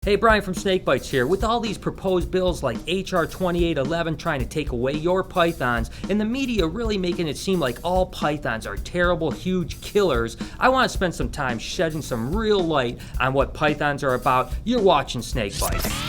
Hey, Brian from Snake Bytes here. With all these proposed bills like HR 2811 trying to take away your pythons, and the media really making it seem like all pythons are terrible, huge killers, I want to spend some time shedding some real light on what pythons are about. You're watching Snake Bytes.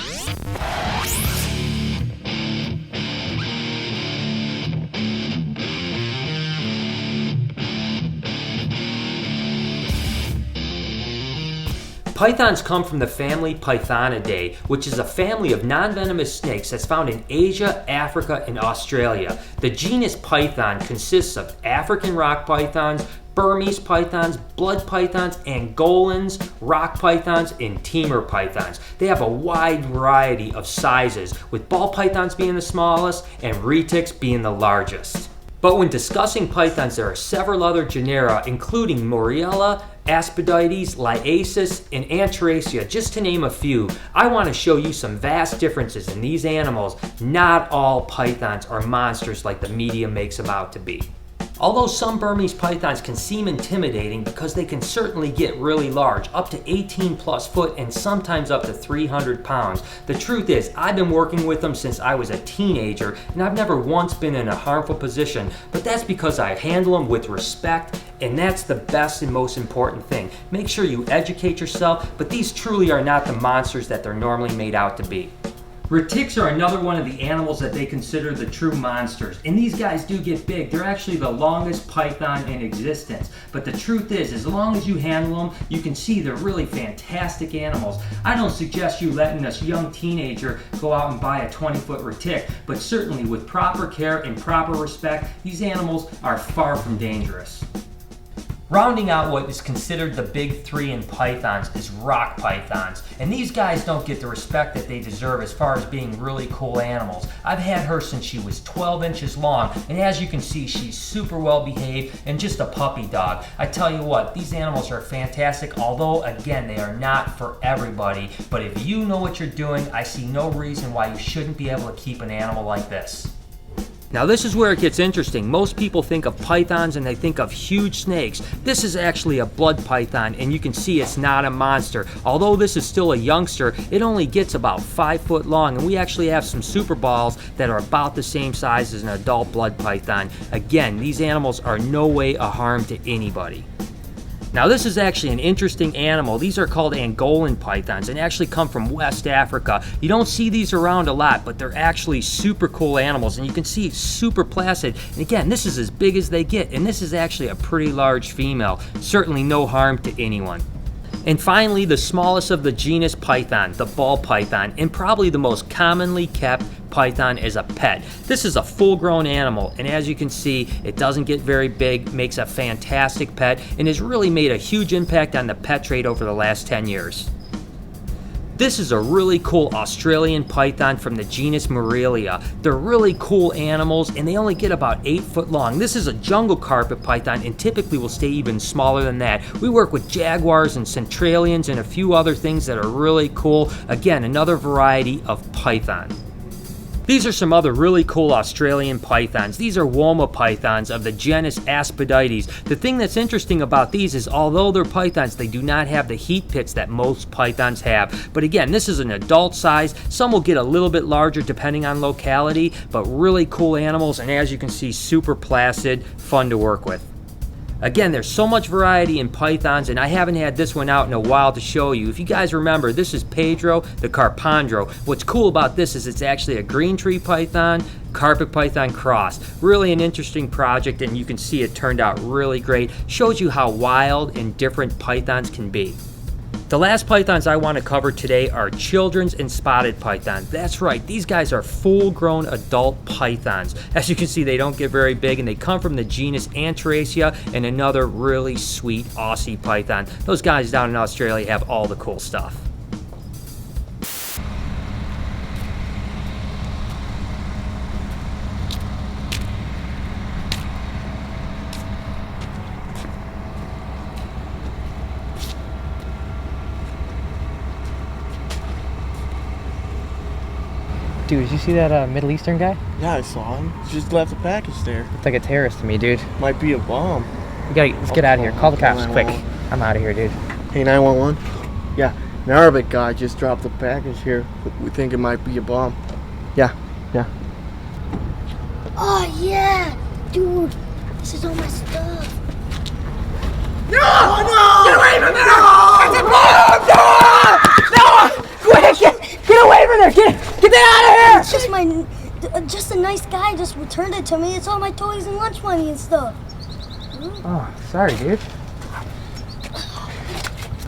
Pythons come from the family Pythonidae, which is a family of non-venomous snakes that's found in Asia, Africa, and Australia. The genus Python consists of African rock pythons, Burmese pythons, blood pythons, Angolans, rock pythons, and Timor pythons. They have a wide variety of sizes, with ball pythons being the smallest and retics being the largest. But when discussing pythons, there are several other genera, including Moriella, Aspidites, Lyasis, and Antaracea, just to name a few. I want to show you some vast differences in these animals. Not all pythons are monsters like the media makes them out to be. Although some Burmese pythons can seem intimidating because they can certainly get really large, up to 18 plus foot and sometimes up to 300 pounds. The truth is, I've been working with them since I was a teenager and I've never once been in a harmful position, but that's because I handle them with respect, and that's the best and most important thing. Make sure you educate yourself, but these truly are not the monsters that they're normally made out to be. Retics are another one of the animals that they consider the true monsters. And these guys do get big. They're actually the longest python in existence. But the truth is, as long as you handle them, you can see they're really fantastic animals. I don't suggest you letting a young teenager go out and buy a 20-foot retic, but certainly with proper care and proper respect, these animals are far from dangerous. Rounding out what is considered the big three in pythons is rock pythons. And these guys don't get the respect that they deserve as far as being really cool animals. I've had her since she was 12 inches long, and as you can see, she's super well behaved and just a puppy dog. I tell you what, these animals are fantastic, although again, they are not for everybody. But if you know what you're doing, I see no reason why you shouldn't be able to keep an animal like this. Now this is where it gets interesting. Most people think of pythons and they think of huge snakes. This is actually a blood python, and you can see it's not a monster. Although this is still a youngster, it only gets about 5 foot long, and we actually have some super balls that are about the same size as an adult blood python. Again, these animals are no way a harm to anybody. Now this is actually an interesting animal. These are called Angolan pythons and actually come from West Africa. You don't see these around a lot, but they're actually super cool animals, and you can see it's super placid. And again, this is as big as they get, and this is actually a pretty large female. Certainly no harm to anyone. And finally, the smallest of the genus Python, the ball python, and probably the most commonly kept python as a pet. This is a full-grown animal, and as you can see, it doesn't get very big, makes a fantastic pet, and has really made a huge impact on the pet trade over the last 10 years. This is a really cool Australian python from the genus Moriella. They're really cool animals, and they only get about 8 foot long. This is a jungle carpet python and typically will stay even smaller than that. We work with jaguars and centralians and a few other things that are really cool. Again, another variety of python. These are some other really cool Australian pythons. These are Woma pythons of the genus Aspidites. The thing that's interesting about these is although they're pythons, they do not have the heat pits that most pythons have. But again, this is an adult size. Some will get a little bit larger depending on locality, but really cool animals, and as you can see, super placid, fun to work with. Again, there's so much variety in pythons, and I haven't had this one out in a while to show you. If you guys remember, this is Pedro the Carpondro. What's cool about this is it's actually a green tree python, carpet python cross. Really an interesting project, and you can see it turned out really great. Shows you how wild and different pythons can be. The last pythons I want to cover today are children's and spotted pythons. That's right, these guys are full-grown adult pythons. As you can see, they don't get very big, and they come from the genus Antaracea and another really sweet Aussie python. Those guys down in Australia have all the cool stuff. Dude, did you see that Middle Eastern guy? Yeah, I saw him. He just left a package there. Looks like a terrorist to me, dude. Might be a bomb. Let's get out of here. Call the cops, quick. I'm out of here, dude. Hey, 911. Yeah, An Arabic guy just dropped a package here. We think it might be a bomb. Yeah. Oh yeah, dude, this is all my stuff. No! Get away from there! No! It's a bomb! No! Quick! Get away from there! Get that out of here! It's just a nice guy just returned it to me. It's all my toys and lunch money and stuff. Oh, sorry, dude.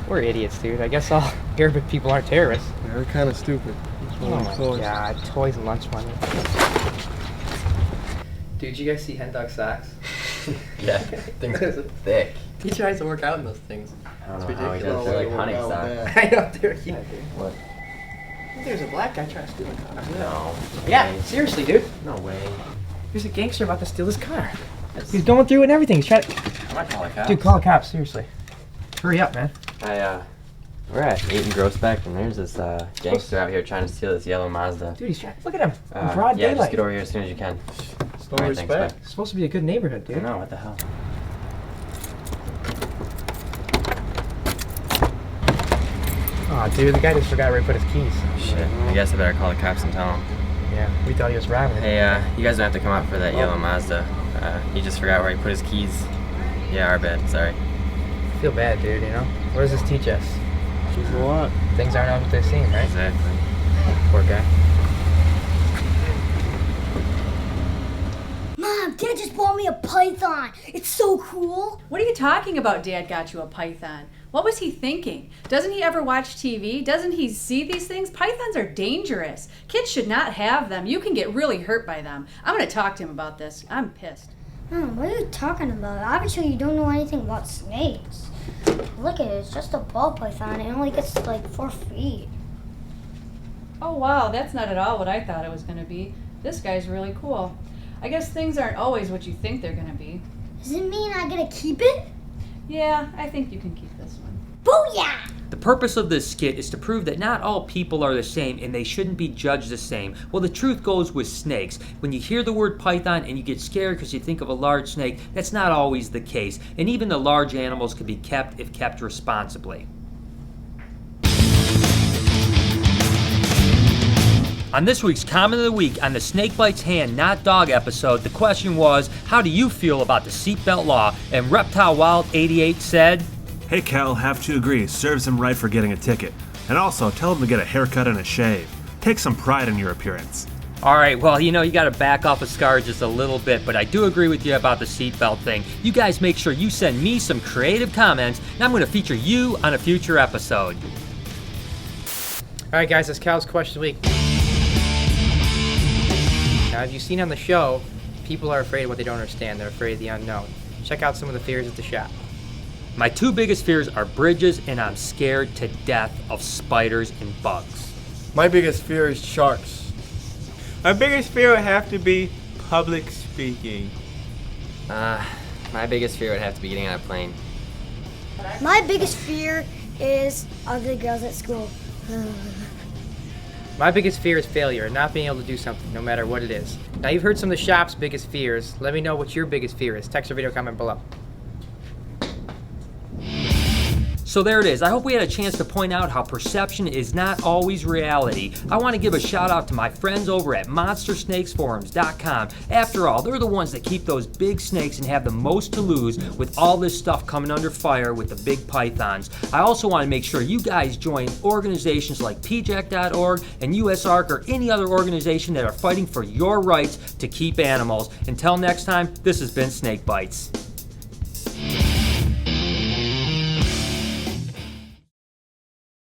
We're idiots, dude. I guess all Arabic people aren't terrorists. Yeah, they're kind of stupid. Oh my god, toys and lunch money. Dude, you guys see Hen Dog socks? Yeah, things are thick. He tries to work out in those things. I don't It's know how he ridiculous. does. They're like honey socks. I know, dude. Yeah, dude. What? There's a black guy trying to steal a car. No. Yeah, seriously, dude. No way. There's a gangster about to steal his car. He's going through it and everything. He's trying to... I'm not calling cops. Dude, call the cops, seriously. Hurry up, man. We're at 8 and Grossbeck, and there's this gangster out here trying to steal this yellow Mazda. Dude, he's trying... Look at him. In broad Yeah, daylight. just get over here as soon as you can. No Alright, thanks, respect. bye. It's supposed to be a good neighborhood, I dude. know, what the hell? Aw, dude, the guy just forgot where he put his keys. Shit, I guess I better call the cops and tell them. Yeah, we thought he was robbing it. Hey, you guys don't have to come out for that yellow Mazda. He just forgot where he put his keys. Yeah, our bad, sorry. I feel bad, dude, you know? What does this teach us? She's a lot. Things aren't always what they seem, right? Exactly. Poor guy. Mom, Dad just bought me a python. It's so cool. What are you talking about? Dad got you a python. What was he thinking? Doesn't he ever watch TV? Doesn't he see these things? Pythons are dangerous. Kids should not have them. You can get really hurt by them. I'm going to talk to him about this. I'm pissed. Mom, what are you talking about? Obviously, you don't know anything about snakes. Look at it. It's just a ball python. It only gets like 4 feet. Oh, wow. That's not at all what I thought it was going to be. This guy's really cool. I guess things aren't always what you think they're going to be. Does it mean I get to keep it? Yeah, I think you can keep this one. Booyah! The purpose of this skit is to prove that not all people are the same and they shouldn't be judged the same. Well, the truth goes with snakes. When you hear the word python and you get scared because you think of a large snake, that's not always the case. And even the large animals can be kept if kept responsibly. On this week's Comment of the Week on the Snake Bites Hand, Not Dog episode, the question was, how do you feel about the seatbelt law? And Reptile Wild 88 said, Hey Cal, have to agree, serves him right for getting a ticket. And also, tell him to get a haircut and a shave. Take some pride in your appearance. Alright, well, you gotta back off a scar just a little bit, but I do agree with you about the seatbelt thing. You guys make sure you send me some creative comments, and I'm gonna feature you on a future episode. Alright, guys, that's Cal's question of the week. Now, as you've seen on the show, people are afraid of what they don't understand. They're afraid of the unknown. Check out some of the fears at the shop. My two biggest fears are bridges, and I'm scared to death of spiders and bugs. My biggest fear is sharks. My biggest fear would have to be public speaking. My biggest fear would have to be getting on a plane. My biggest fear is ugly girls at school. My biggest fear is failure and not being able to do something, no matter what it is. Now, you've heard some of the shop's biggest fears. Let me know what your biggest fear is. Text or video comment below. So there it is. I hope we had a chance to point out how perception is not always reality. I want to give a shout out to my friends over at monstersnakesforums.com. After all, they're the ones that keep those big snakes and have the most to lose with all this stuff coming under fire with the big pythons. I also want to make sure you guys join organizations like pjac.org and USARC or any other organization that are fighting for your rights to keep animals. Until next time, this has been Snake Bites.